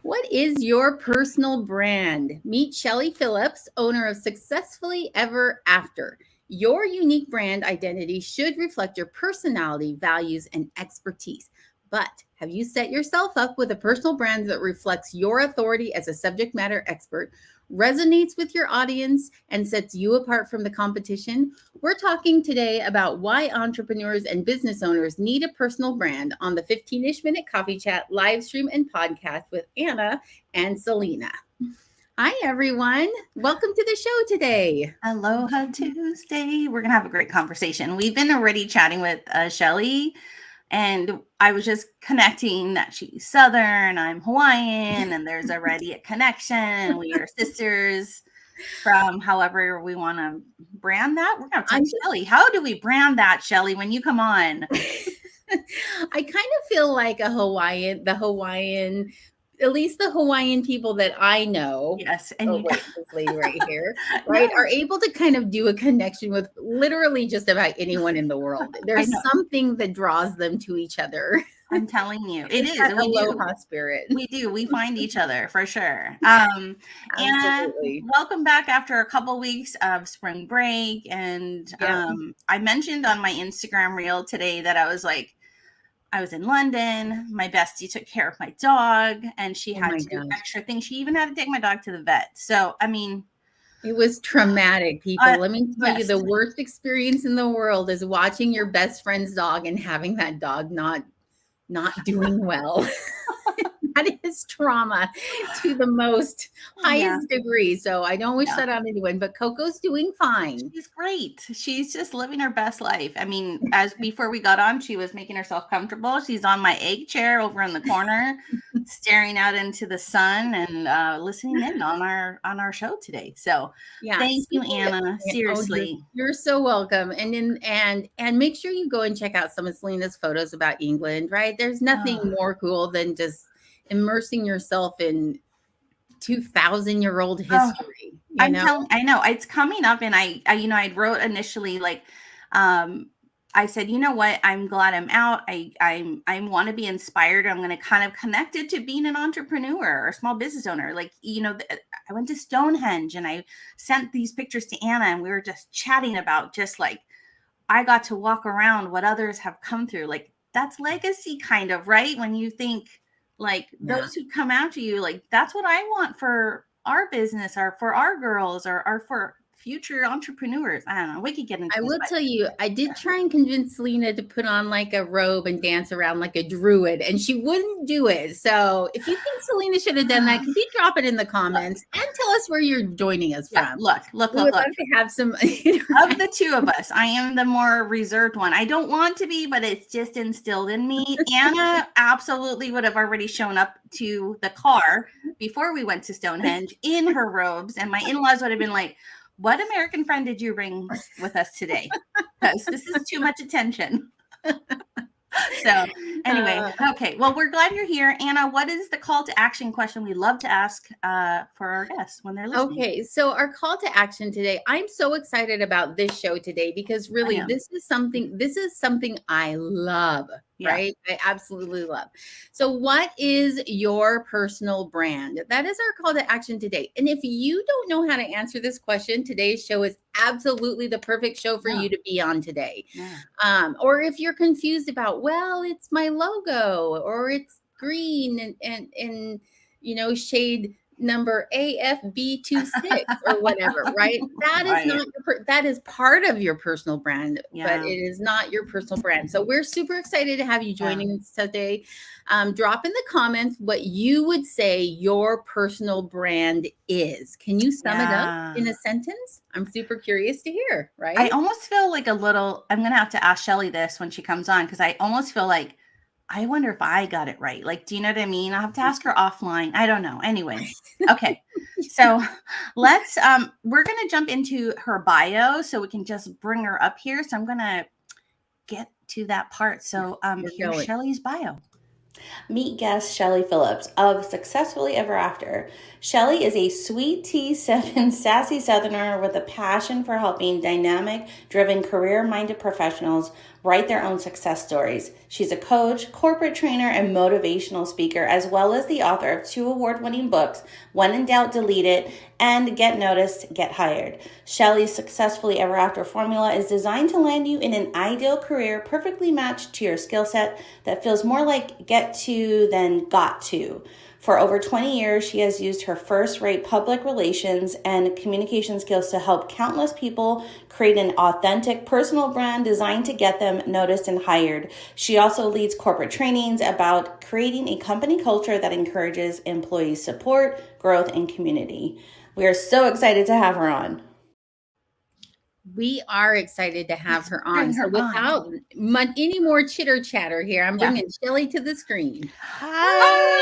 What is your personal brand? Meet Chellie Phillips, owner of Successfully Ever After. Your unique brand identity should reflect your personality, values, and expertise. But have you set yourself up with a personal brand that reflects your authority as a subject matter expert, resonates with your audience, and sets you apart from the competition? We're talking today about why entrepreneurs and business owners need a personal brand on the 15-ish minute coffee chat, live stream, and podcast with Anna and Selena. Hi, everyone. Welcome to the show today. Aloha Tuesday. We're going to have a great conversation. We've been already chatting with Chellie, and I was just connecting that she's Southern, I'm Hawaiian, and there's already a connection. We are sisters from however we want to brand that. We're going to talk to Chellie. How do we brand that, Chellie, when you come on? I kind of feel like the Hawaiian, at least the Hawaiian people that I know. Yes. And this lady right here, right, are able to kind of do a connection with literally just about anyone in the world. There's something that draws them to each other. I'm telling you, it is. That aloha spirit. We do. We find each other for sure. And welcome back after a couple weeks of spring break. And I mentioned on my Instagram reel today that I was in London. My bestie took care of my dog, and she had to do extra things. She even had to take my dog to the vet. So, I mean, it was traumatic, people. Let me tell you, the worst experience in the world is watching your best friend's dog and having that dog not doing well. That is trauma to the most highest degree. So I don't wish that on anyone, but Coco's doing fine. She's great. She's just living her best life. I mean, before we got on, she was making herself comfortable. She's on my egg chair over in the corner, staring out into the sun and listening in on our show today. So thank you, Anna. Seriously. You're so welcome. And make sure you go and check out some of Selena's photos about England, right? There's nothing more cool than just immersing yourself in 2,000-year-old history. I know it's coming up, and I wrote initially I said, you know what, I'm glad I'm out. I want to be inspired. I'm going to kind of connect it to being an entrepreneur or small business owner. I went to Stonehenge and I sent these pictures to Anna, and we were just chatting about I got to walk around what others have come through. That's legacy kind of, right? When you think those who come after you, that's what I want for our business or for our girls or for future entrepreneurs. I don't know. We could get into I will tell you, I did try and convince Selena to put on a robe and dance around like a druid, and she wouldn't do it. So if you think Selena should have done that, could you drop it in the comments and tell us where you're joining us from? Look. We would love to have some. Of the two of us, I am the more reserved one. I don't want to be, but it's just instilled in me. Anna absolutely would have already shown up to the car before we went to Stonehenge in her robes, and my in-laws would have been like, what American friend did you bring with us today? Because this is too much attention. So anyway, okay. Well, we're glad you're here. Anna, what is the call to action question we love to ask for our guests when they're listening? Okay, so our call to action today, I'm so excited about this show today because really this is something I love, right? I absolutely love. So what is your personal brand? That is our call to action today. And if you don't know how to answer this question, today's show is absolutely the perfect show for you to be on today. Or if you're confused about, well, it's my logo or it's green and shade number AFB26 or whatever, right? That is not that is part of your personal brand, but it is not your personal brand. So we're super excited to have you joining us today. Drop in the comments what you would say your personal brand is. Can you sum it up in a sentence? I'm super curious to hear, right? I almost feel like I'm going to have to ask Chellie this when she comes on, because I almost feel like, I wonder if I got it right. Do you know what I mean? I'll have to ask her offline. I don't know. Anyway. Okay. So let's, we're going to jump into her bio so we can just bring her up here. So I'm going to get to that part. So here's Chellie's bio. Meet guest Chellie Phillips of Successfully Ever After. Chellie is a sweet tea-7 sassy Southerner with a passion for helping dynamic, driven, career-minded professionals write their own success stories. She's a coach, corporate trainer, and motivational speaker, as well as the author of 2 award-winning books, When in Doubt, Delete It, and Get Noticed, Get Hired. Chellie's Successfully Ever After formula is designed to land you in an ideal career perfectly matched to your skill set that feels more like get to than got to. For over 20 years, she has used her first-rate public relations and communication skills to help countless people create an authentic personal brand designed to get them noticed and hired. She also leads corporate trainings about creating a company culture that encourages employee support, growth, and community. We are so excited to have her on. We are excited to have her on. So without any more chitter chatter here, I'm bringing Chellie to the screen. Hi.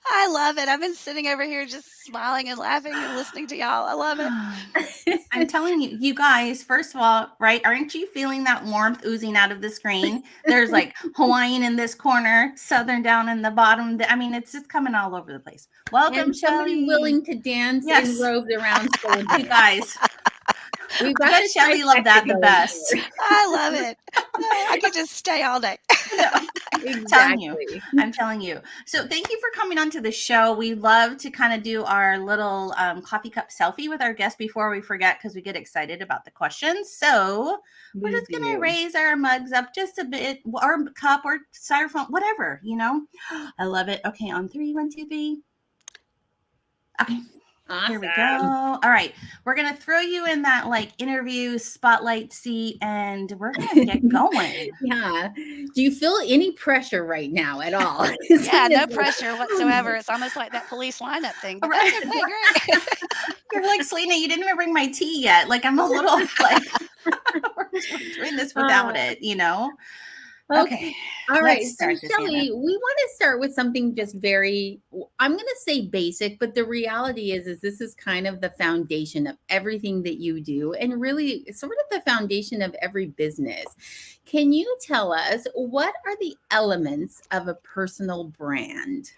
I love it. I've been sitting over here just smiling and laughing and listening to y'all. I love it. I'm telling you, you guys, first of all, right? Aren't you feeling that warmth oozing out of the screen? There's like Hawaiian in this corner, Southern down in the bottom. I mean, it's just coming all over the place. Welcome, Chellie. Willing to dance in robes around you guys. We've got Chellie love that the best. I love it. I could just stay all day. Exactly. I'm telling you. So thank you for coming onto the show. We love to kind of do our little coffee cup selfie with our guests before we forget, because we get excited about the questions. So we're just going to raise our mugs up just a bit, or cup or styrofoam, whatever, you know. I love it. Okay, on 3, 1, 2, 3. Okay. Awesome. Here we go. All right. We're going to throw you in that like interview spotlight seat and we're going to get going. Yeah. Do you feel any pressure right now at all? Yeah, no pressure whatsoever. It's almost like that police lineup thing. But right. That's okay, great. You're like, Selena, you didn't even bring my tea yet. Like, I'm a little like, we're doing this without it, you know? Okay. All right. So, Chellie, we want to start with something just very, I'm going to say basic, but the reality is this is kind of the foundation of everything that you do, and really sort of the foundation of every business. Can you tell us, what are the elements of a personal brand?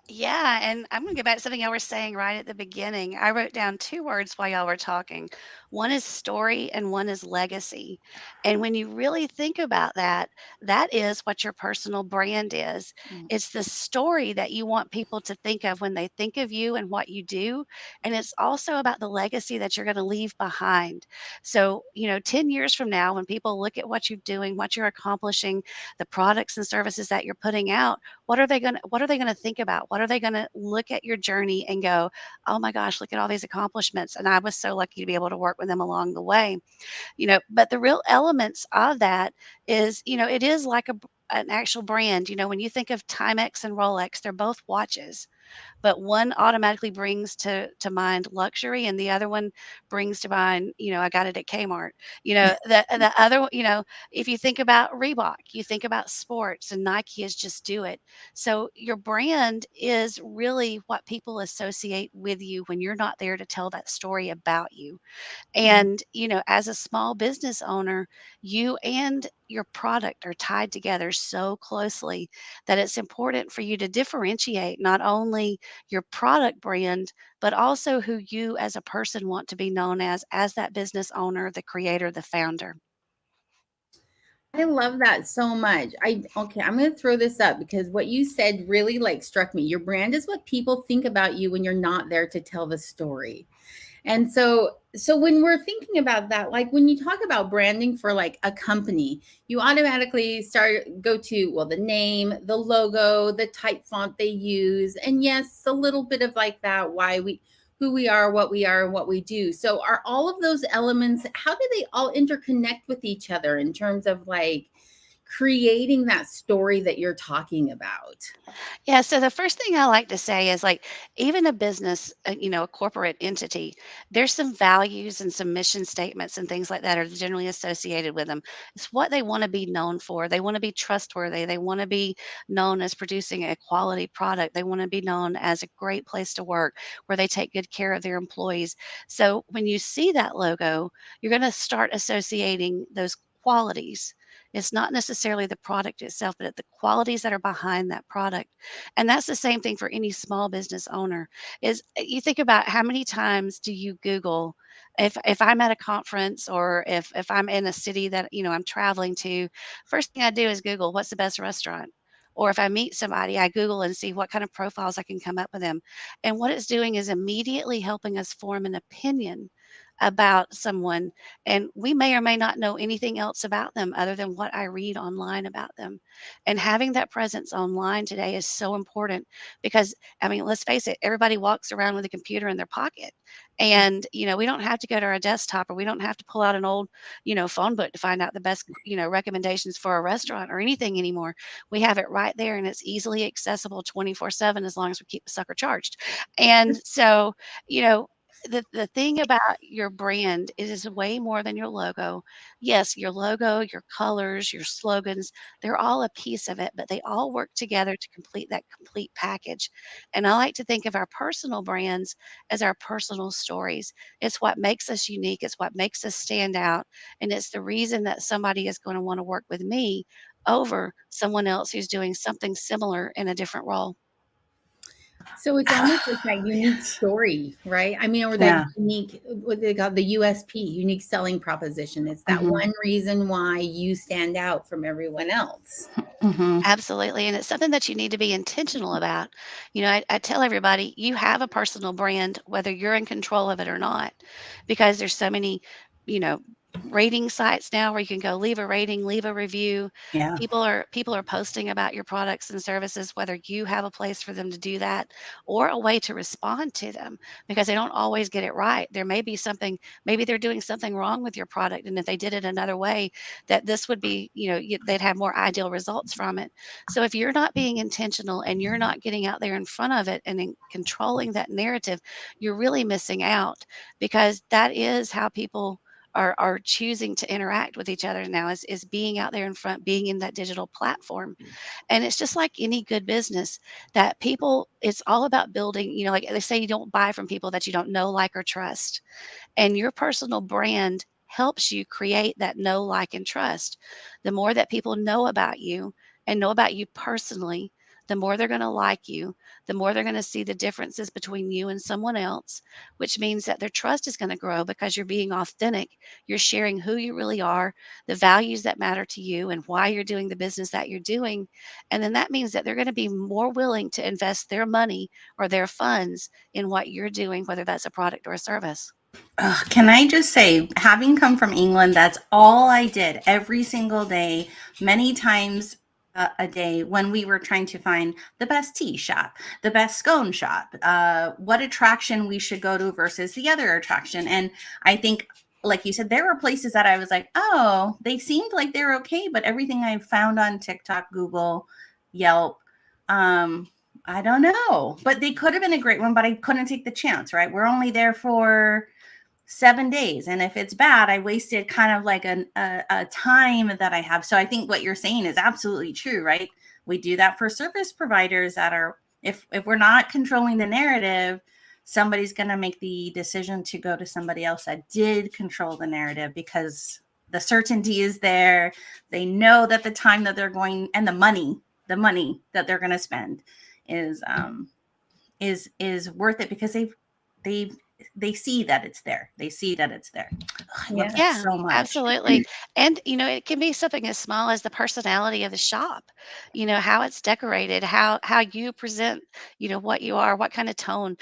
Yeah, and I'm going to go back to something y'all were saying right at the beginning. I wrote down 2 words while y'all were talking. One is story and one is legacy. And when you really think about that, that is what your personal brand is. It's the story that you want people to think of when they think of you and what you do. And it's also about the legacy that you're going to leave behind. So, 10 years from now, when people look at what you're doing, what you're accomplishing, the products and services that you're putting out, what are they going to think about? What are they going to look at your journey and go, oh my gosh, look at all these accomplishments. And I was so lucky to be able to work with them along the way. But the real elements of that is, it is like an actual brand. When you think of Timex and Rolex, they're both watches, but one automatically brings to mind luxury and the other one brings to mind, I got it at Kmart. The other, if you think about Reebok, you think about sports, and Nike is just do it. So your brand is really what people associate with you when you're not there to tell that story about you. And, as a small business owner, you and your product are tied together so closely that it's important for you to differentiate not only your product brand, but also who you as a person want to be known as that business owner, the creator, the founder. I love that so much. I'm going to throw this up because what you said really struck me. Your brand is what people think about you when you're not there to tell the story. And so when we're thinking about that, like when you talk about branding for like a company, you automatically go to, the name, the logo, the type font they use. And yes, a little bit of like that, who we are, and what we do. So are all of those elements, how do they all interconnect with each other in terms of like creating that story that you're talking about? Yeah, so the first thing I like to say is like even a business, a corporate entity, there's some values and some mission statements and things like that are generally associated with them. It's what they want to be known for. They want to be trustworthy. They want to be known as producing a quality product. They want to be known as a great place to work where they take good care of their employees. So when you see that logo, you're going to start associating those qualities. It's not necessarily the product itself, but the qualities that are behind that product. And that's the same thing for any small business owner. Is you think about how many times do you Google if I'm at a conference or if I'm in a city that, I'm traveling to, first thing I do is Google what's the best restaurant. Or if I meet somebody, I Google and see what kind of profiles I can come up with them. And what it's doing is immediately helping us form an opinion about someone. And we may or may not know anything else about them other than what I read online about them. And having that presence online today is so important because, I mean, let's face it, everybody walks around with a computer in their pocket. And, we don't have to go to our desktop or we don't have to pull out an old, phone book to find out the best, recommendations for a restaurant or anything anymore. We have it right there and it's easily accessible 24/7 as long as we keep the sucker charged. And so, you know, the thing about your brand is way more than your logo. Yes, your logo, your colors, your slogans, they're all a piece of it, but they all work together to complete that complete package. And I like to think of our personal brands as our personal stories. It's what makes us unique, it's what makes us stand out, and it's the reason that somebody is going to want to work with me over someone else who's doing something similar in a different role. So it's almost like that unique story, right? I mean, or that Yeah. unique, what they call the USP, unique selling proposition. It's that Mhm. one reason why you stand out from everyone else. Mhm. Absolutely, and it's something that you need to be intentional about. I tell everybody, you have a personal brand, whether you're in control of it or not, because there's so many, you know, rating sites now where you can go leave a rating, leave a review. Yeah. People are posting about your products and services, whether you have a place for them to do that or a way to respond to them, because they don't always get it right. There may be something, maybe they're doing something wrong with your product, and if they did it another way, that this would be, they'd have more ideal results from it. So if you're not being intentional and you're not getting out there in front of it and controlling that narrative, you're really missing out, because that is how people are choosing to interact with each other now, is being out there in front, being in that digital platform. And it's just like any good business that people, it's all about building, like they say, you don't buy from people that you don't know, like, or trust. And your personal brand helps you create that know, like, and trust. The more that people know about you and know about you personally, the more they're going to like you, the more they're going to see the differences between you and someone else, which means that their trust is going to grow because you're being authentic. You're sharing who you really are, the values that matter to you, and why you're doing the business that you're doing. And then that means that they're going to be more willing to invest their money or their funds in what you're doing, whether that's a product or a service. Can I just say, having come from England, that's all I did every single day, many times a day, when we were trying to find the best tea shop, the best scone shop, what attraction we should go to versus the other attraction. And I think, like you said, there were places that I was like, oh, they seemed like they're okay, but everything I found on TikTok, Google, Yelp, I don't know, but they could have been a great one, but I couldn't take the chance, right? We're only there for 7 days. And if it's bad, I wasted kind of like a time that I have. So I think what you're saying is absolutely true, right? We do that for service providers that are, if we're not controlling the narrative, somebody's going to make the decision to go to somebody else that did control the narrative, because the certainty is there. They know that the time that they're going, and the money that they're going to spend is worth it, because they've they see that it's there. They see that it's there. Oh, I love Yeah. that Yeah, so much. absolutely. And, it can be something as small as the personality of the shop, how it's decorated, how you present, what you are, what kind of tone.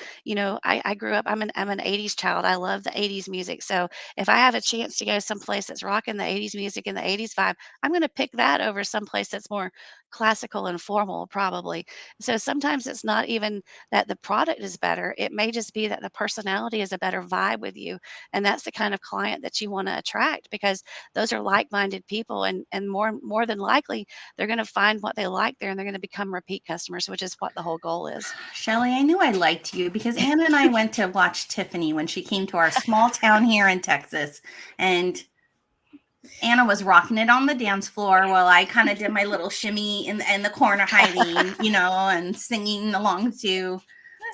I grew up, I'm an 80s child. I love the 80s music. So if I have a chance to go someplace that's rocking the 80s music and the 80s vibe, I'm going to pick that over someplace that's more classical and formal, probably. So sometimes it's not even that the product is better. It may just be that the personality is a better vibe with you, and that's the kind of client that you want to attract, because those are like-minded people, and more than likely they're going to find what they like there, and they're going to become repeat customers, which is what the whole goal is. Chellie, I knew I liked you because Anna and I went to watch Tiffany when she came to our small town here in Texas. And Anna was rocking it on the dance floor while I kind of did my little shimmy in the corner hiding, and singing along to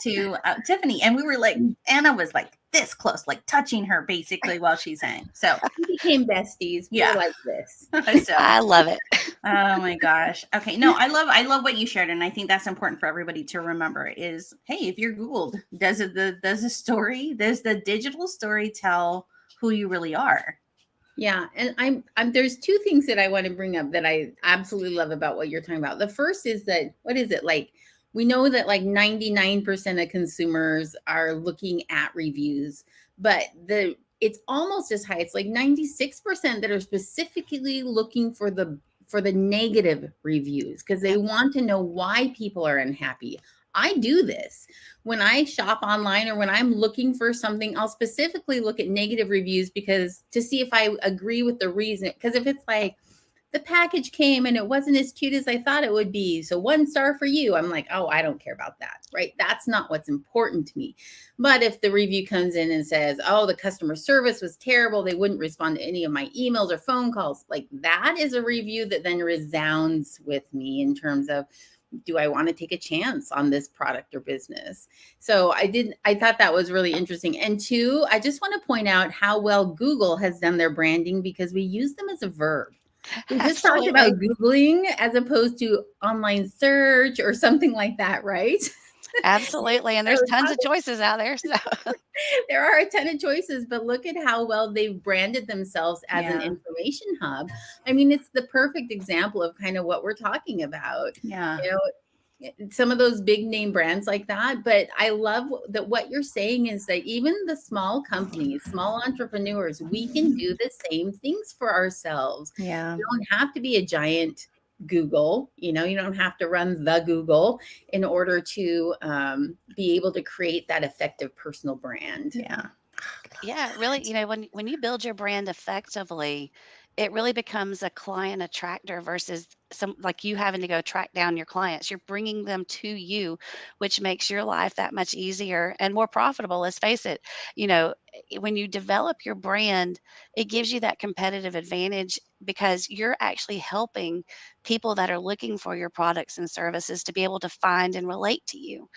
Tiffany. And we were like, Anna was like this close, like touching her basically while she's saying. So we became besties. We were like this. So I love it. Oh my gosh. Okay. No, I love what you shared. And I think that's important for everybody to remember is, hey, if you're Googled, does the digital story tell who you really are? Yeah. And I'm there's two things that I want to bring up that I absolutely love about what you're talking about. The first is that, what is it? Like, we know that like 99% of consumers are looking at reviews, but it's almost as high. It's like 96% that are specifically looking for the negative reviews because they want to know why people are unhappy. I do this when I shop online, or when I'm looking for something. I'll specifically look at negative reviews because to see if I agree with the reason. Because if it's like, the package came and it wasn't as cute as I thought it would be, so 1 star for you, I'm like, oh, I don't care about that, right? That's not what's important to me. But if the review comes in and says, oh, the customer service was terrible, they wouldn't respond to any of my emails or phone calls, like that is a review that then resounds with me in terms of, do I want to take a chance on this product or business? So I thought that was really interesting. And two, I just want to point out how well Google has done their branding, because we use them as a verb. We just talked about Googling as opposed to online search or something like that, right? Absolutely. And there's tons of choices out there. So there are a ton of choices, but look at how well they've branded themselves as an information hub. I mean, it's the perfect example of kind of what we're talking about. Yeah. You know, some of those big name brands like that. But I love that what you're saying is that even the small companies, small entrepreneurs, we can do the same things for ourselves. Yeah. You don't have to be a giant Google, you don't have to run the Google in order to be able to create that effective personal brand. Yeah. yeah, really, when you build your brand effectively, it really becomes a client attractor versus some like you having to go track down your clients. You're bringing them to you, which makes your life that much easier and more profitable. Let's face it, when you develop your brand, it gives you that competitive advantage because you're actually helping people that are looking for your products and services to be able to find and relate to you.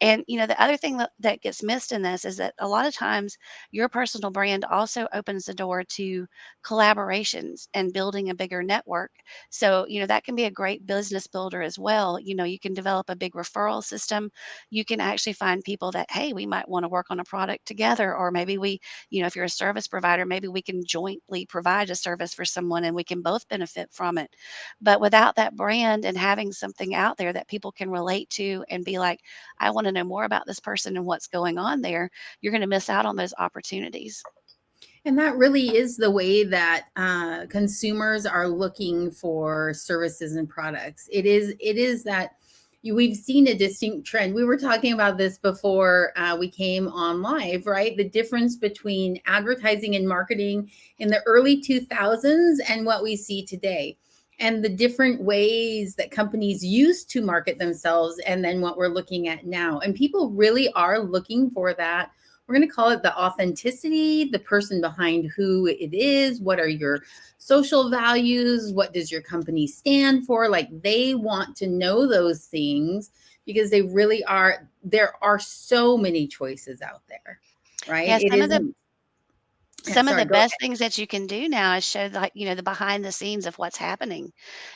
And, the other thing that gets missed in this is that a lot of times your personal brand also opens the door to collaborations and building a bigger network. So, that can be a great business builder as well. You can develop a big referral system. You can actually find people that, hey, we might want to work on a product together. Or maybe if you're a service provider, maybe we can jointly provide a service for someone and we can both benefit from it. But without that brand and having something out there that people can relate to and be like, I want to know more about this person and what's going on there, you're going to miss out on those opportunities. And that really is the way that consumers are looking for services and products. It is that we've seen a distinct trend. We were talking about this before we came on live, right? The difference between advertising and marketing in the early 2000s and what we see today, and the different ways that companies used to market themselves, and then what we're looking at now. And people really are looking for that. We're going to call it the authenticity, the person behind who it is. What are your social values? What does your company stand for? Like, they want to know those things because they really are. There are so many choices out there, right? Yeah, It isn't. some of Sorry, the go ahead. best things that you can do now is show the behind the scenes of what's happening.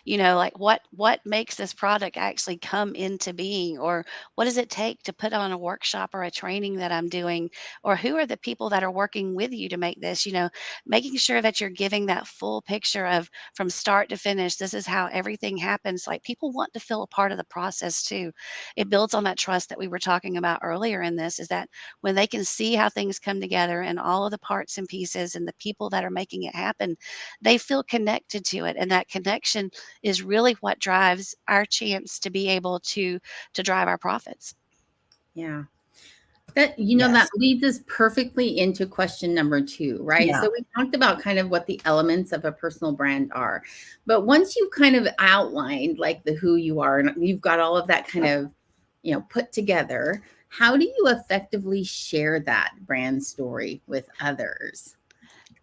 Like what makes this product actually come into being, or what does it take to put on a workshop or a training that I'm doing, or who are the people that are working with you to make this, making sure that you're giving that full picture of from start to finish, this is how everything happens. Like, people want to feel a part of the process too. It builds on that trust that we were talking about earlier in this, is that when they can see how things come together and all of the parts and pieces and the people that are making it happen, they feel connected to it. And that connection is really what drives our chance to be able to drive our profits. Yeah. That Yes. that leads us perfectly into question number 2, right? Yeah. So we talked about kind of what the elements of a personal brand are. But once you've kind of outlined like the who you are, and you've got all of that kind of, put together, how do you effectively share that brand story with others?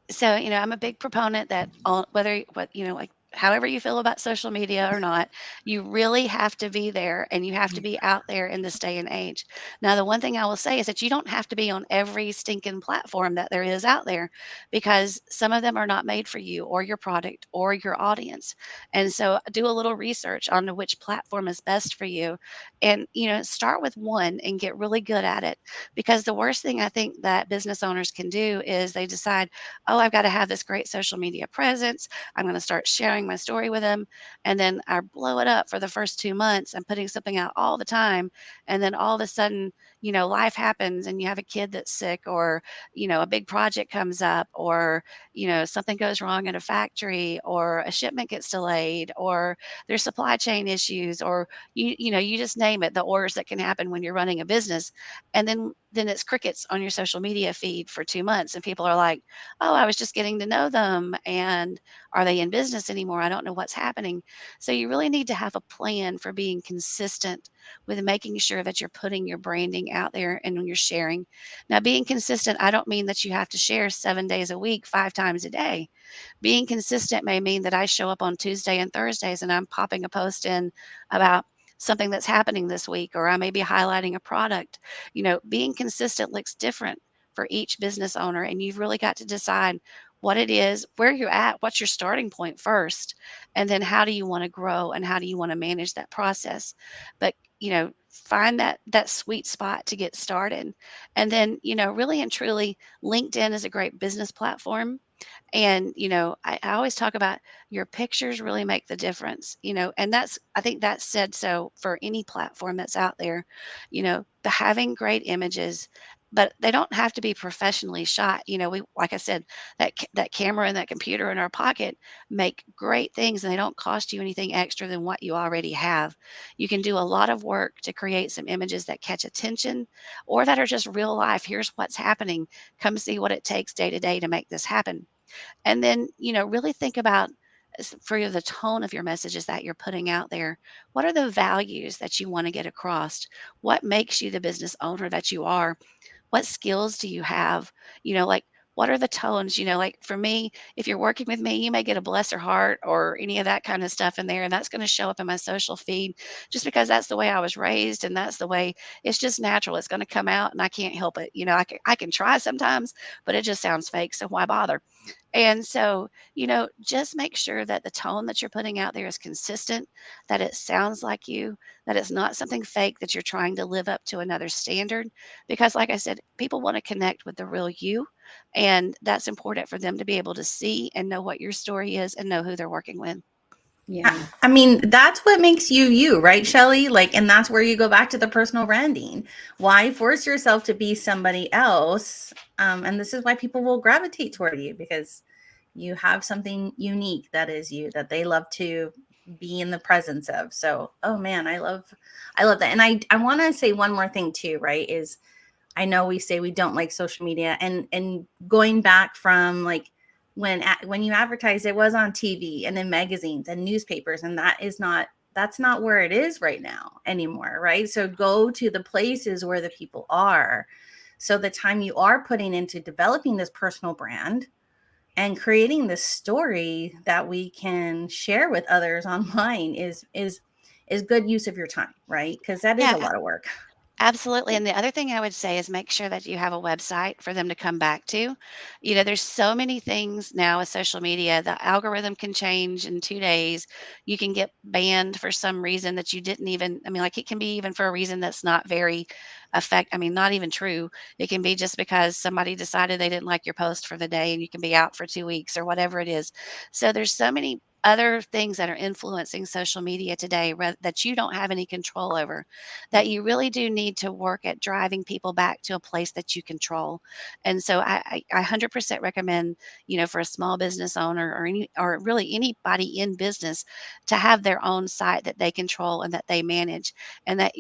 So, I'm a big proponent that whether what, like however you feel about social media or not, you really have to be there and you have to be out there in this day and age. Now, the one thing I will say is that you don't have to be on every stinking platform that there is out there because some of them are not made for you or your product or your audience. And so do a little research on which platform is best for you and, start with one and get really good at it. Because the worst thing I think that business owners can do is they decide, oh, I've got to have this great social media presence. I'm going to start sharing my story with them. And then I blow it up for the first 2 months. I'm putting something out all the time. And then all of a sudden, life happens and you have a kid that's sick or, a big project comes up or, something goes wrong in a factory or a shipment gets delayed or there's supply chain issues or you just name it, the orders that can happen when you're running a business. And then it's crickets on your social media feed for 2 months. And people are like, oh, I was just getting to know them. And are they in business anymore? I don't know what's happening. So you really need to have a plan for being consistent with making sure that you're putting your branding out there and when you're sharing. Now, being consistent, I don't mean that you have to share 7 days a week, 5 times a day. Being consistent may mean that I show up on Tuesday and Thursdays and I'm popping a post in about something that's happening this week, or I may be highlighting a product. Being consistent looks different for each business owner, and you've really got to decide what it is, where you're at, what's your starting point first, and then how do you want to grow and how do you want to manage that process. But find that sweet spot to get started. And then, really and truly, LinkedIn is a great business platform and, I always talk about your pictures really make the difference, and I think that's said so for any platform that's out there, the having great images, but they don't have to be professionally shot. Like I said, that camera and that computer in our pocket make great things and they don't cost you anything extra than what you already have. You can do a lot of work to create some images that catch attention or that are just real life. Here's what's happening. Come see what it takes day to day to make this happen. And then, really think about for the tone of your messages that you're putting out there. What are the values that you want to get across? What makes you the business owner that you are? What skills do you have? Like, what are the tones? Like for me, if you're working with me, you may get a bless her heart or any of that kind of stuff in there. And that's going to show up in my social feed just because that's the way I was raised and that's the way it's just natural. It's going to come out and I can't help it. I can try sometimes, but it just sounds fake. So why bother? And so, just make sure that the tone that you're putting out there is consistent, that it sounds like you, that it's not something fake that you're trying to live up to another standard. Because, like I said, people want to connect with the real you. And that's important for them to be able to see and know what your story is and know who they're working with. Yeah. I mean, that's what makes you you, right, Chellie? Like, and that's where you go back to the personal branding. Why force yourself to be somebody else? And this is why people will gravitate toward you because you have something unique that is you that they love to be in the presence of. So, oh man, I love that. And I want to say one more thing too, right? Is I know we say we don't like social media and going back from like when you advertise it was on TV and in magazines and newspapers and that's not where it is right now anymore, right? So go to the places where the people are. So the time you are putting into developing this personal brand and creating this story that we can share with others online is good use of your time, right? Because that is Yeah, a lot of work. absolutely, and the other thing I would say is make sure that you have a website for them to come back to. There's so many things now with social media. The algorithm can change in 2 days. You can get banned for some reason that you didn't even like, it can be even for a reason that's not very not even true. It can be just because somebody decided they didn't like your post for the day, and you can be out for 2 weeks or whatever it is. So there's so many other things that are influencing social media today that you don't have any control over that you really do need to work at driving people back to a place that you control. And so I 100% recommend, for a small business owner or really anybody in business to have their own site that they control and that they manage, and that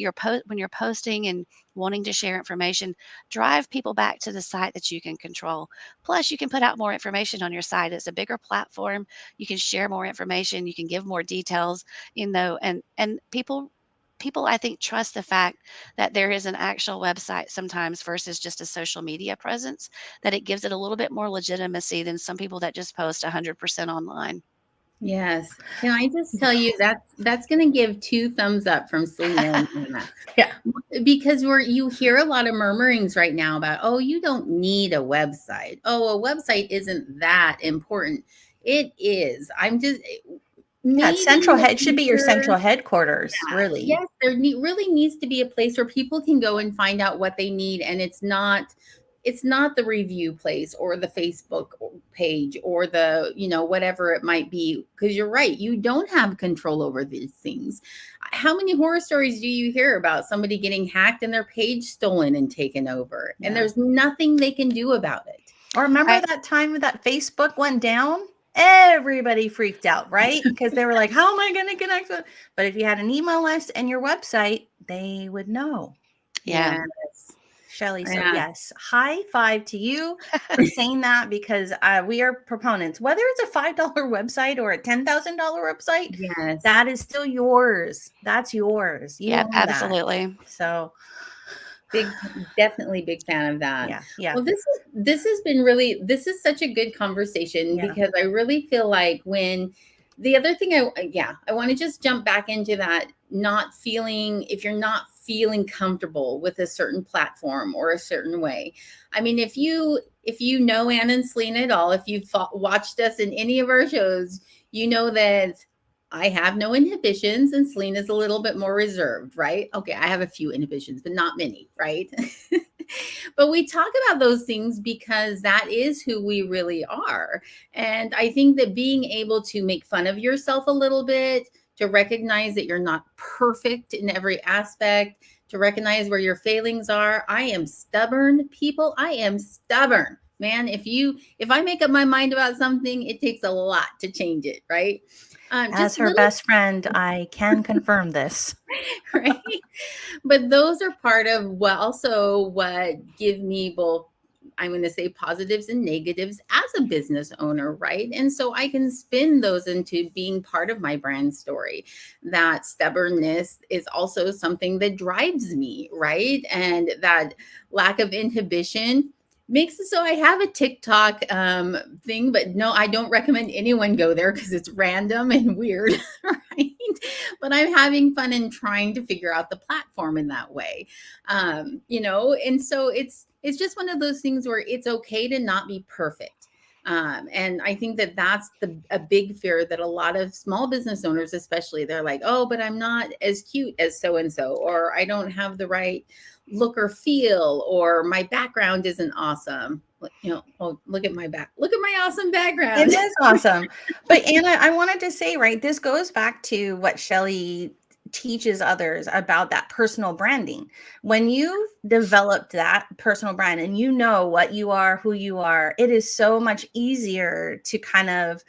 when you're posting and wanting to share information, drive people back to the site that you can control. Plus, you can put out more information on your site. It's a bigger platform. You can share more information. You can give more details, and people I think trust the fact that there is an actual website sometimes versus just a social media presence, that it gives it a little bit more legitimacy than some people that just post 100% online. Yes. Can I just tell you that's going to give 2 thumbs up from Selena and Anna. Yeah. Because you hear a lot of murmurings right now about, oh, you don't need a website. Oh, a website isn't that important. It is. I'm just Yeah, it's maybe in central the head should be your future. central headquarters, Yeah. really. Yes, really needs to be a place where people can go and find out what they need, and it's not the review place or the Facebook page or the, whatever it might be, because you're right, you don't have control over these things. How many horror stories do you hear about somebody getting hacked and their page stolen and taken over, and Yeah. there's nothing they can do about it? Or remember I that time that Facebook went down? Everybody freaked out, right? Because they were like, how am I going to connect with? But if you had an email list and your website, they would know. yeah. Yes. Chellie, so Yeah. yes, high five to you for saying that, because we are proponents. Whether it's a $5 website or a $10,000 website, Yes. that is still yours. That's yours. You Yep, own that. absolutely. So Definitely big fan of that. yeah, yeah, Well, this is such a good conversation, yeah. because I really feel like when the other thing I want to just jump back into that, not feeling, if you're not feeling comfortable with a certain platform or a certain way. I mean, if you know Anna and Selena at all, if you've watched us in any of our shows, you know that I have no inhibitions and Selena's a little bit more reserved, right? Okay, I have a few inhibitions, but not many, right? But we talk about those things because that is who we really are. And I think that being able to make fun of yourself a little bit, to recognize that you're not perfect in every aspect, to recognize where your failings are. I am stubborn, people. I am stubborn. Man, if I make up my mind about something, it takes a lot to change it, right? As Just her little, best friend, I can confirm this. right? But those are part of what give me both, I'm going to say, positives and negatives as a business owner, right? And so I can spin those into being part of my brand story. That stubbornness is also something that drives me, right? And that lack of inhibition makes it so I have a TikTok thing, but no, I don't recommend anyone go there because it's random and weird, right? But I'm having fun and trying to figure out the platform in that way. And so it's just one of those things where it's okay to not be perfect. And I think that that's a big fear that a lot of small business owners, especially, they're like, oh, but I'm not as cute as so and so, or I don't have the right look or feel, or my background isn't awesome. Oh, look at my awesome It background. is awesome. But Anna, I wanted to say, right, this goes back to what Chellie teaches others about that personal branding. When you've developed that personal brand and you know what you are, who you are, it is so much easier to kind of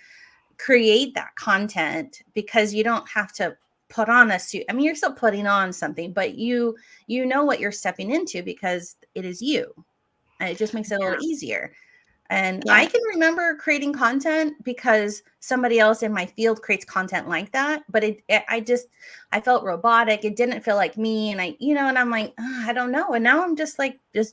create that content, because you don't have to put on a suit. I mean, you're still putting on something, but you know what you're stepping into because it is you. And it just makes it a little easier. And I Yeah. can remember creating content because somebody else in my field creates content like that. But I felt robotic. It didn't feel like me. And and I'm like, I don't know. And now I'm just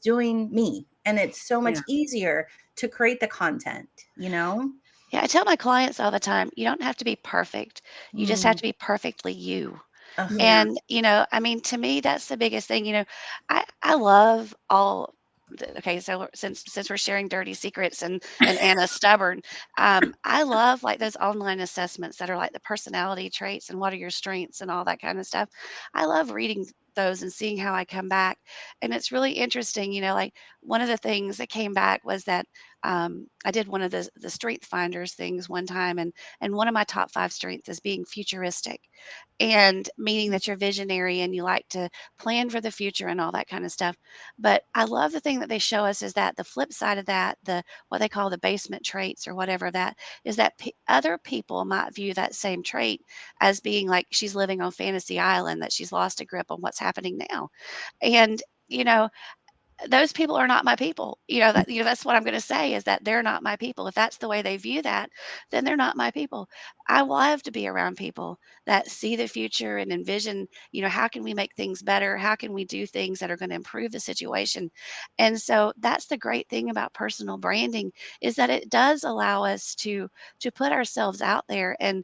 doing me. And it's so much Yeah. easier to create the content, you know? Yeah, I tell my clients all the time, you don't have to be perfect. You just have Mm. to be perfectly you. Ugh. Yeah. And, I mean, to me, that's the biggest thing. I love all okay, so since we're sharing dirty secrets and Anna's stubborn, I love like those online assessments that are like the personality traits and what are your strengths and all that kind of stuff. I love reading those and seeing how I come back. And it's really interesting, like one of the things that came back was that I did one of the strength finders things one time, and one of my top 5 strengths is being futuristic, and meaning that you're visionary and you like to plan for the future and all that kind of stuff. But I love the thing that they show us is that the flip side of that, the what they call the basement traits or whatever that is, that other people might view that same trait as being like she's living on fantasy island, that she's lost a grip on what's happening now. And you know those people are not my people. That's what I'm going to say, is that they're not my people. If that's the way they view that, then they're not my people. I love to be around people that see the future and envision, how can we make things better? How can we do things that are going to improve the situation? And so that's the great thing about personal branding, is that it does allow us to put ourselves out there. And,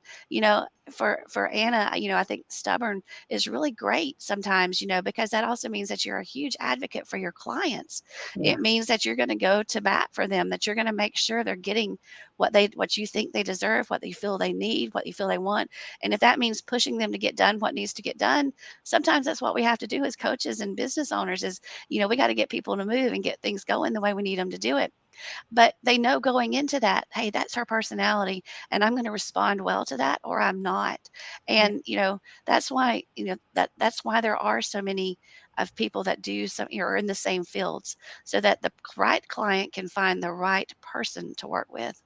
for Anna, I think stubborn is really great sometimes, because that also means that you're a huge advocate for your clients. Yeah. It means that you're going to go to bat for them, that you're going to make sure they're getting what you think they deserve, what you feel they need, what you feel they want. And if that means pushing them to get done what needs to get done, sometimes that's what we have to do as coaches and business owners is, we got to get people to move and get things going the way we need them to do it. But they know going into that, hey, that's her personality, and I'm going to respond well to that or I'm not. Yeah. And that's why that's why there are so many of people that do some, are in the same fields, so that the right client can find the right person to work with.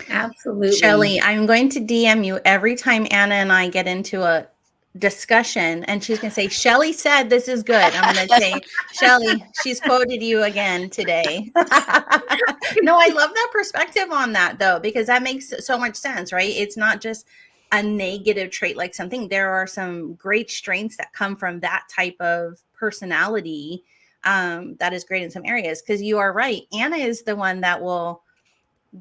Absolutely. Chellie, I'm going to DM you every time Anna and I get into a discussion, and she's going to say, Chellie said this is good. I'm going to say, Chellie, she's quoted you again today. No, I love that perspective on that, though, because that makes so much sense, right? It's not just a negative trait like something. There are some great strengths that come from that type of personality that is great in some areas, because you are right. Anna is the one that will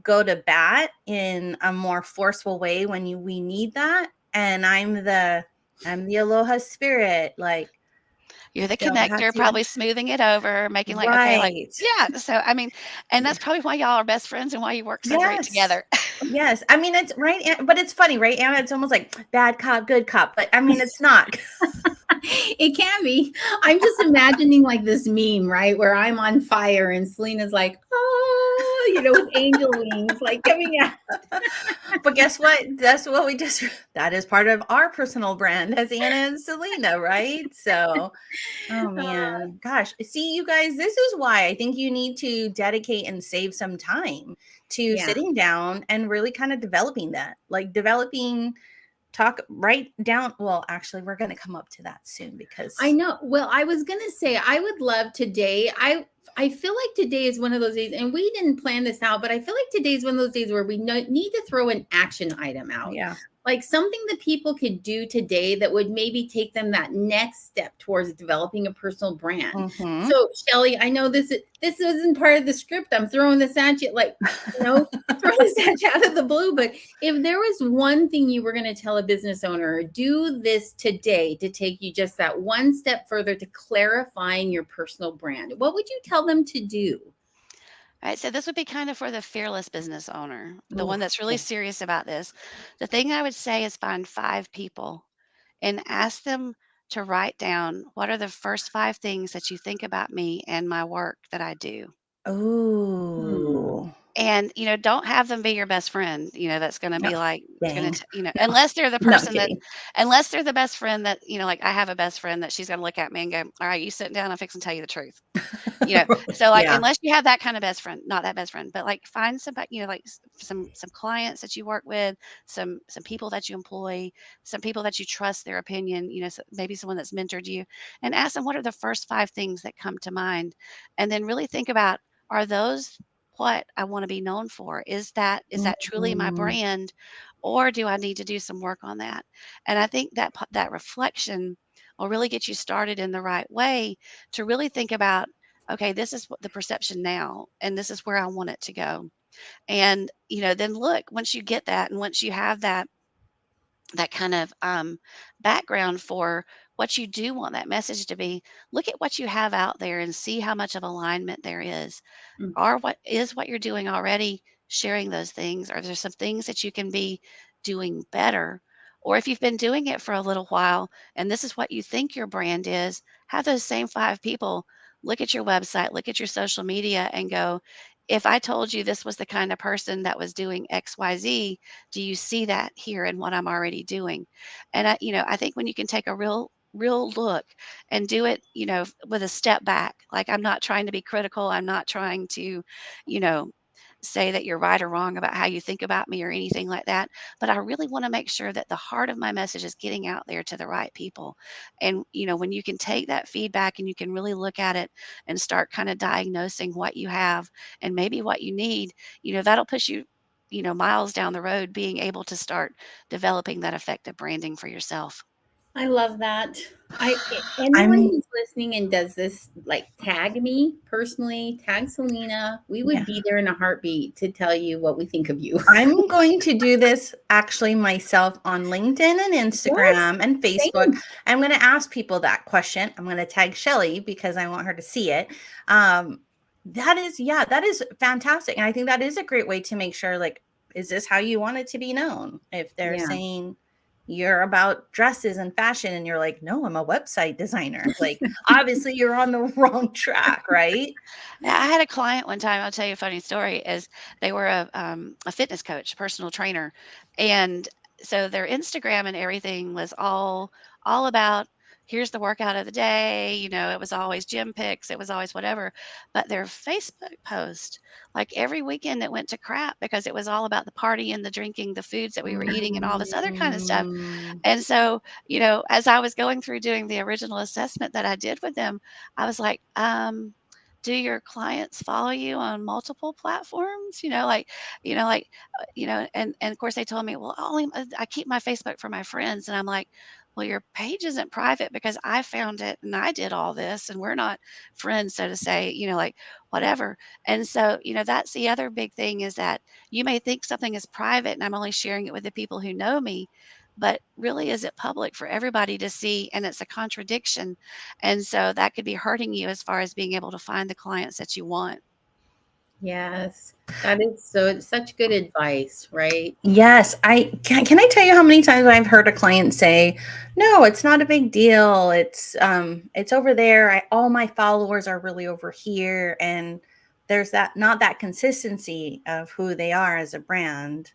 go to bat in a more forceful way when we need that, and I'm the aloha spirit, like, You're the don't have connector, to. probably smoothing it over, making like, okay, like, Right. yeah. So, I mean, and that's probably why y'all are best friends and why you work so great Yes. together. Yes, I mean, it's right, but it's funny, right, Anna? It's almost like bad cop, good cop, but I mean, it's not. It can be. I'm just imagining like this meme, right? Where I'm on fire and Selena's like, oh, with angel wings like coming out. But guess what? That's what that is part of our personal brand as Anna and Selena, right? So, oh man, gosh. See, you guys, this is why I think you need to dedicate and save some time to Yeah. sitting down and really kind of developing that. Like talk right down. Well, actually, we're going to come up to that soon because I know. Well, I was going to say, I would love today. I feel like today is one of those days, and we didn't plan this out, but I feel like today is one of those days where we need to throw an action item out. yeah. Like something that people could do today that would maybe take them that next step towards developing a personal brand. Mm-hmm. So, Chellie, I know this isn't part of the script. I'm throwing this at you, like, throwing this at you out of the blue. But if there was one thing you were going to tell a business owner, do this today to take you just that one step further to clarifying your personal brand, what would you tell them to do? All right, so this would be kind of for the fearless business owner, the Ooh, one that's really yeah. serious about this. The thing I would say is find 5 people and ask them to write down, what are the first 5 things that you think about me and my work that I do? Hmm. Oh, And, don't have them be your best friend, that's gonna no, be like gonna dang. t unless they're the No, I'm person that kidding. unless they're the best friend that, like, I have a best friend that she's gonna look at me and go, "All right, you sitting down, I'm fixing to tell you the truth." You know? So, like, Yeah. unless you have that kind of best friend, not that best friend, but, like, find somebody, like, some clients that you work with, some people that you employ, some people that you trust their opinion, maybe someone that's mentored you, and ask them what are the first 5 things that come to mind, and then really think about, are those what I wanna be known for? Is that truly my Mhm. brand, or do I need to do some work on that? And I think that reflection will really get you started in the right way to really think about, okay, this is what the perception now, and this is where I want it to go. And, then look, once you get that and once you have that kind of background for what you do want that message to be, look at what you have out there and see how much of alignment there is. Mm. Are what is what you're doing already sharing those things? Are there some things that you can be doing better? Or if you've been doing it for a little while and this is what you think your brand is, have those same 5 people look at your website, look at your social media and go, if I told you this was the kind of person that was doing XYZ, do you see that here in what I'm already doing? And I think when you can take a real look and do it, with a step back. Like, I'm not trying to be critical. I'm not trying to, you know, say that you're right or wrong about how you think about me or anything like that, but I really want to make sure that the heart of my message is getting out there to the right people. And, when you can take that feedback and you can really look at it and start kind of diagnosing what you have and maybe what you need, that'll push you, miles down the road being able to start developing that effective branding for yourself. I love that. Anyone I'm who's listening and does this, like, tag me personally, tag Selena. We would yeah. be there in a heartbeat to tell you what we think of you. I'm going to do this actually myself on LinkedIn and Yes, Instagram and Facebook. same. I'm going to ask people that question. I'm going to tag Chellie because I want her to see it. That is fantastic. And I think that is a great way to make sure, like, is this how you want it to be known? If they're Yeah. saying you're about dresses and fashion and you're like, no, I'm a website designer. Like, obviously you're on the wrong track, right? Yeah, I had a client one time, I'll tell you a funny story, is they were a fitness coach, personal trainer, and so their Instagram and everything was all about, here's the workout of the day, it was always gym pics, it was always whatever, but their Facebook post, like, every weekend it went to crap because it was all about the party and the drinking, the foods that we were eating, and all this other kind of stuff. Mm. And so, as I was going through doing the original assessment that I did with them, I was like, do your clients follow you on multiple platforms? And of course they told me, well, I keep my Facebook for my friends. And I'm like, well, your page isn't private because I found it and I did all this and we're not friends, so to say, like whatever. And so, that's the other big thing is that you may think something is private and I'm only sharing it with the people who know me, but really is it public for everybody to see? And it's a contradiction, and so that could be hurting you as far as being able to find the clients that you want. Yes. That is such good advice, right? Yes, can I tell you how many times I've heard a client say, "No, it's not a big deal. It's over there. All my followers are really over here." And there's not that consistency of who they are as a brand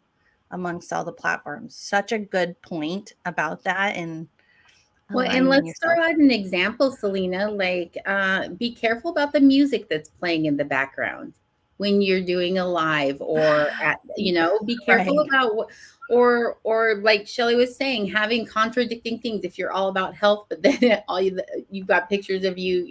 amongst all the platforms. Such a good point about that and Well, and aligning let's throw yourself. out an example, Selena. Like, be careful about the music that's playing in the background when you're doing a live, or be careful Right. about what, or like Shelly was saying, having contradicting things. If you're all about health, but then you've got pictures of you,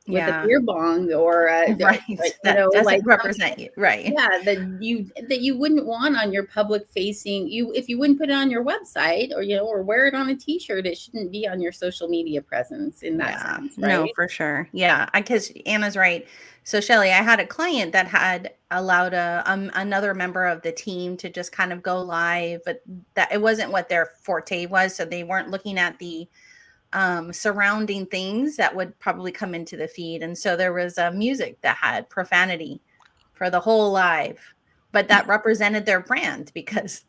with a Yeah. beer bong, or Right. That like, doesn't represent you. Right. yeah, that you wouldn't want on your public facing, if you wouldn't put it on your website, or wear it on a t-shirt, it shouldn't be on your social media presence in that Yeah, sense, no, right? for sure. Yeah, because Anna's right. So Shelly, I had a client that had allowed another member of the team to just kind of go live, but that it wasn't what their forte was. So they weren't looking at the surrounding things that would probably come into the feed. And so there was music that had profanity for the whole live, but that represented their brand because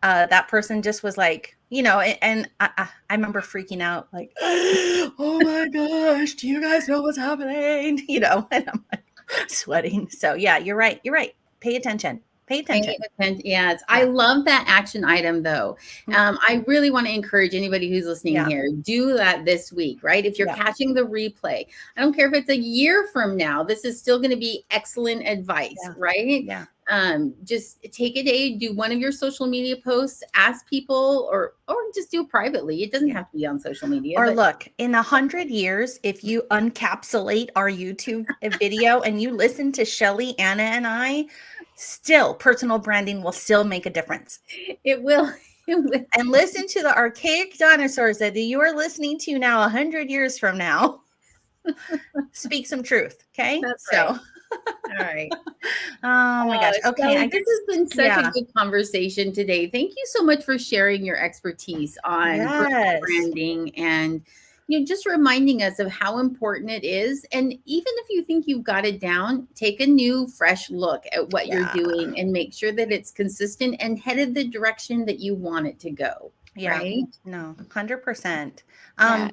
that person just was like, and I remember freaking out, like, oh my gosh, do you guys know what's happening? And I'm like sweating. So yeah, you're right. You're right. Pay attention. Pay Paying attention. attention. Yes, I Yeah. love that action item, though. Mm. I really want to encourage anybody who's listening Yeah. here, do that this week, right? If you're Yeah. catching the replay, I don't care if it's a year from now, this is still going to be excellent advice, Yeah. right? Yeah. Just take a day, do one of your social media posts, ask people, or just do it privately. It doesn't Yeah. have to be on social media. Or But look, in 100 years, if you encapsulate our YouTube video and you listen to Shelly, Anna, and I, still personal branding will still make a difference. it will. It will. And listen to the archaic dinosaurs that you are listening to now 100 years from now. Speak some truth, okay? That's right. So, All right. oh my gosh. Okay, I Shelly, this guess, has been such a yeah. good conversation today. Thank you so much for sharing your expertise on personal Yes. branding, and just reminding us of how important it is. And even if you think you've got it down, take a new, fresh look at what you're Yeah. doing and make sure that it's consistent and headed the direction that you want it to go. Yeah. Right? No, 100%. Yeah.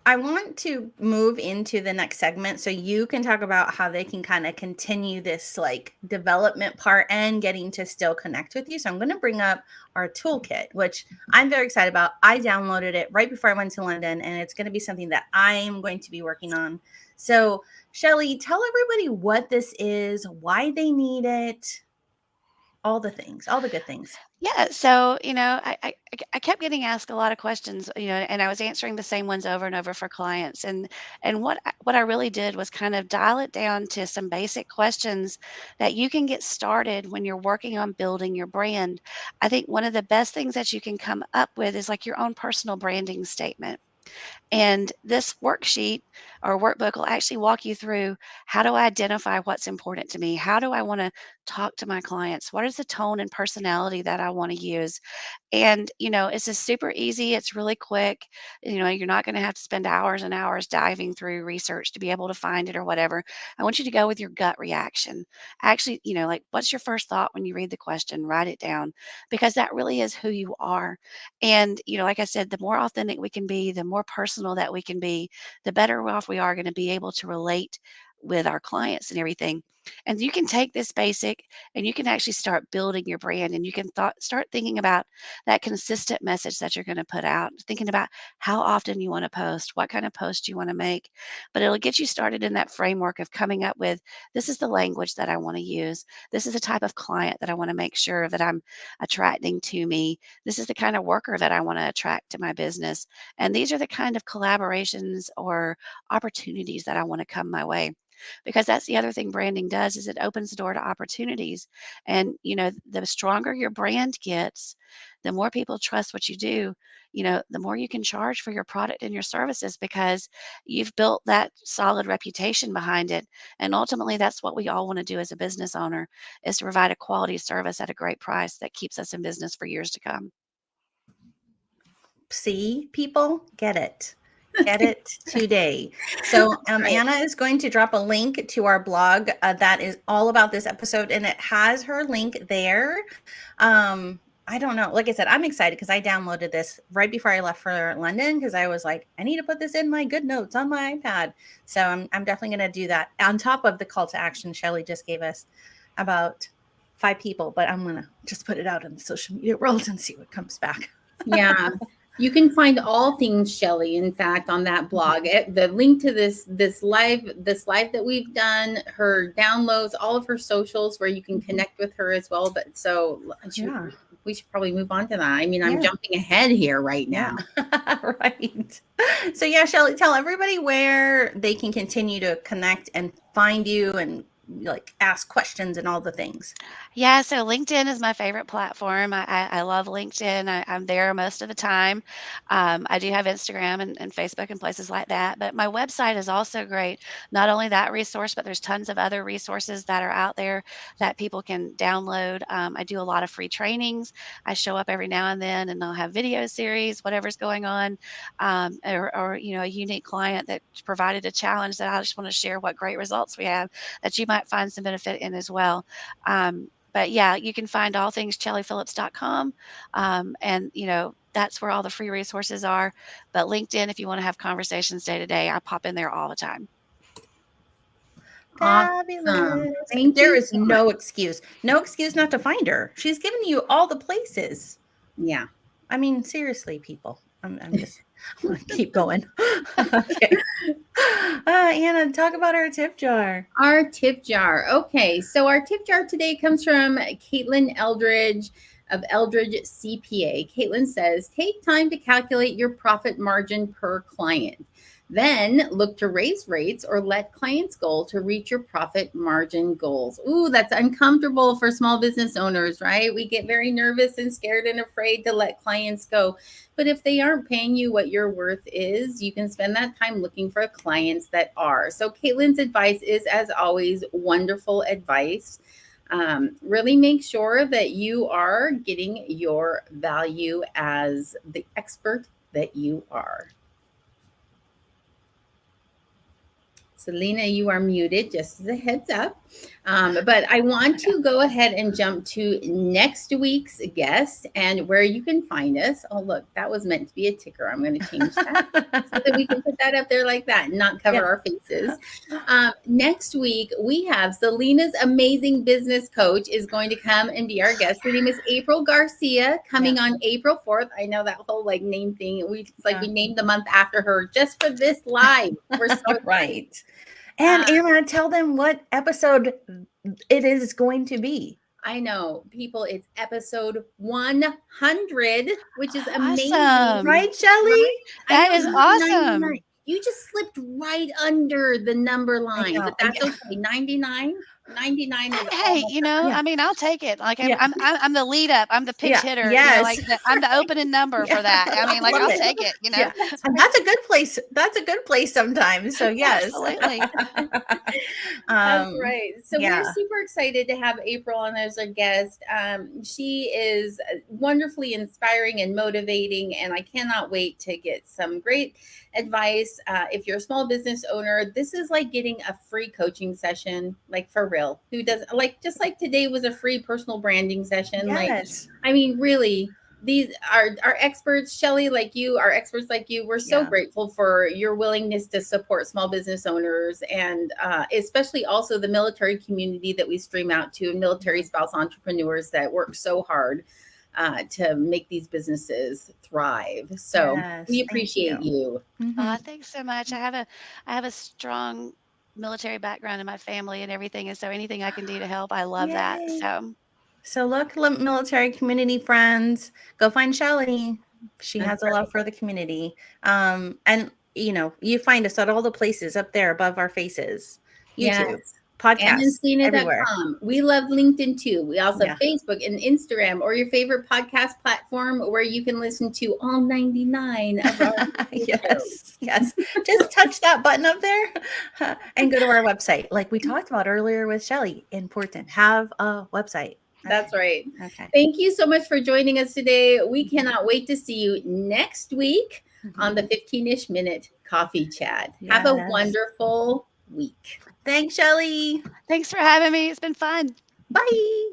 I want to move into the next segment so you can talk about how they can kind of continue this like development part and getting to still connect with you. So I'm going to bring up our toolkit, which I'm very excited about. I downloaded it right before I went to London, and it's going to be something that I'm going to be working on. So Chellie, tell everybody what this is, why they need it, all the things, all the good things. Yeah, so, I kept getting asked a lot of questions, and I was answering the same ones over and over for clients, and what I really did was kind of dial it down to some basic questions that you can get started when you're working on building your brand. I think one of the best things that you can come up with is, like, your own personal branding statement. And this worksheet or workbook will actually walk you through, how do I identify what's important to me? How do I want to talk to my clients? What is the tone and personality that I want to use? And, it's just super easy. It's really quick. You're not going to have to spend hours and hours diving through research to be able to find it or whatever. I want you to go with your gut reaction. Actually, like, what's your first thought when you read the question? Write it down, because that really is who you are. And, like I said, the more authentic we can be, the more personal that we can be, the better off we are going to be able to relate with our clients and everything. And you can take this basic and you can actually start building your brand, and you can start thinking about that consistent message that you're going to put out, thinking about how often you want to post, what kind of post you want to make. But it'll get you started in that framework of coming up with, this is the language that I want to use. This is the type of client that I want to make sure that I'm attracting to me. This is the kind of worker that I want to attract to my business. And these are the kind of collaborations or opportunities that I want to come my way, because that's the other thing branding does, is it opens the door to opportunities. And the stronger your brand gets, the more people trust what you do, the more you can charge for your product and your services, because you've built that solid reputation behind it. And ultimately, that's what we all want to do as a business owner, is to provide a quality service at a great price that keeps us in business for years to come. See, people, get it. Get it today. So Right. Anna is going to drop a link to our blog that is all about this episode, and it has her link there. I don't know. Like I said, I'm excited because I downloaded this right before I left for London, because I was like, I need to put this in my good notes on my iPad. So I'm definitely going to do that on top of the call to action Chellie just gave us about 5 people, but I'm going to just put it out in the social media world and see what comes back. Yeah. You can find all things Chellie, in fact, on that blog. The link to this live that we've done, her downloads, all of her socials, where you can connect with her as well. But so Yeah. we should probably move on to that. I mean, I'm jumping ahead here right now. Right. So yeah, Chellie, tell everybody where they can continue to connect and find you and like ask questions and all the things. Yeah, so LinkedIn is my favorite platform. I love LinkedIn. I'm there most of the time. I do have Instagram and Facebook and places like that, but my website is also great. Not only that resource, but there's tons of other resources that are out there that people can download. I do a lot of free trainings. I show up every now and then, and I'll have video series, whatever's going on, or a unique client that provided a challenge that I just want to share what great results we have that you might find some benefit in as well. But yeah, you can find all things chellephillips.com. And, that's where all the free resources are. But LinkedIn, if you want to have conversations day to day, I pop in there all the time. Awesome. Fabulous. Thank There you is so much. no excuse. No excuse not to find her. She's given you all the places. Yeah. I mean, seriously, people. I'm just I'm gonna keep going. Okay. Anna, talk about our tip jar. Our tip jar. Okay, so our tip jar today comes from Caitlin Eldridge of Eldridge CPA. Caitlin says, take time to calculate your profit margin per client. Then look to raise rates or let clients go to reach your profit margin goals. Ooh, that's uncomfortable for small business owners, right? We get very nervous and scared and afraid to let clients go. But if they aren't paying you what your worth is, you can spend that time looking for clients that are. So Caitlin's advice is, as always, wonderful advice. Really make sure that you are getting your value as the expert that you are. Selena, you are muted, just as a heads up. But I want to go ahead and jump to next week's guest and where you can find us. Oh, look, that was meant to be a ticker. I'm going to change that so that we can put that up there like that and not cover our faces. Next week, we have Selena's amazing business coach is going to come and be our guest. Her name is April Garcia, coming on April 4th. I know that whole like name thing. It's like we named the month after her just for this live. We're so right. And Anna, tell them what episode it is going to be. I know, people, it's episode 100, which is amazing. Awesome. Right, Chellie? That is awesome. You just slipped right under the number line, but that's okay. 99 is hey, I mean, I'll take it. Like I'm the lead up. I'm the pinch hitter. Yes. I'm the opening number for that. I mean, like I'll take it. And that's a good place. That's a good place sometimes. So yes, absolutely. That's right. So we're super excited to have April on as our guest. She is wonderfully inspiring and motivating, and I cannot wait to get some great advice. If you're a small business owner, this is like getting a free coaching session, like for real. Who does just like today was a free personal branding session. Yes. Like, I mean, really, these are our experts, Chellie, like you, our experts like you. We're so grateful for your willingness to support small business owners and especially also the military community that we stream out to, and military spouse entrepreneurs that work so hard to make these businesses thrive. So we appreciate you. Thanks so much. I have a strong military background in my family and everything, and so anything I can do to help, I love that. So look, military community friends, go find Chellie. She has a love for the community. And you find us at all the places up there above our faces. YouTube, podcasts, everywhere. We love LinkedIn too. We also have Facebook and Instagram, or your favorite podcast platform where you can listen to all 99 of our yes. Just touch that button up there and go to our website. Like we talked about earlier with Chellie, important. Have a website. That's right. Okay. Thank you so much for joining us today. We cannot wait to see you next week on the 15-ish minute coffee chat. Have a wonderful week. Thanks, Chellie. Thanks for having me. It's been fun. Bye.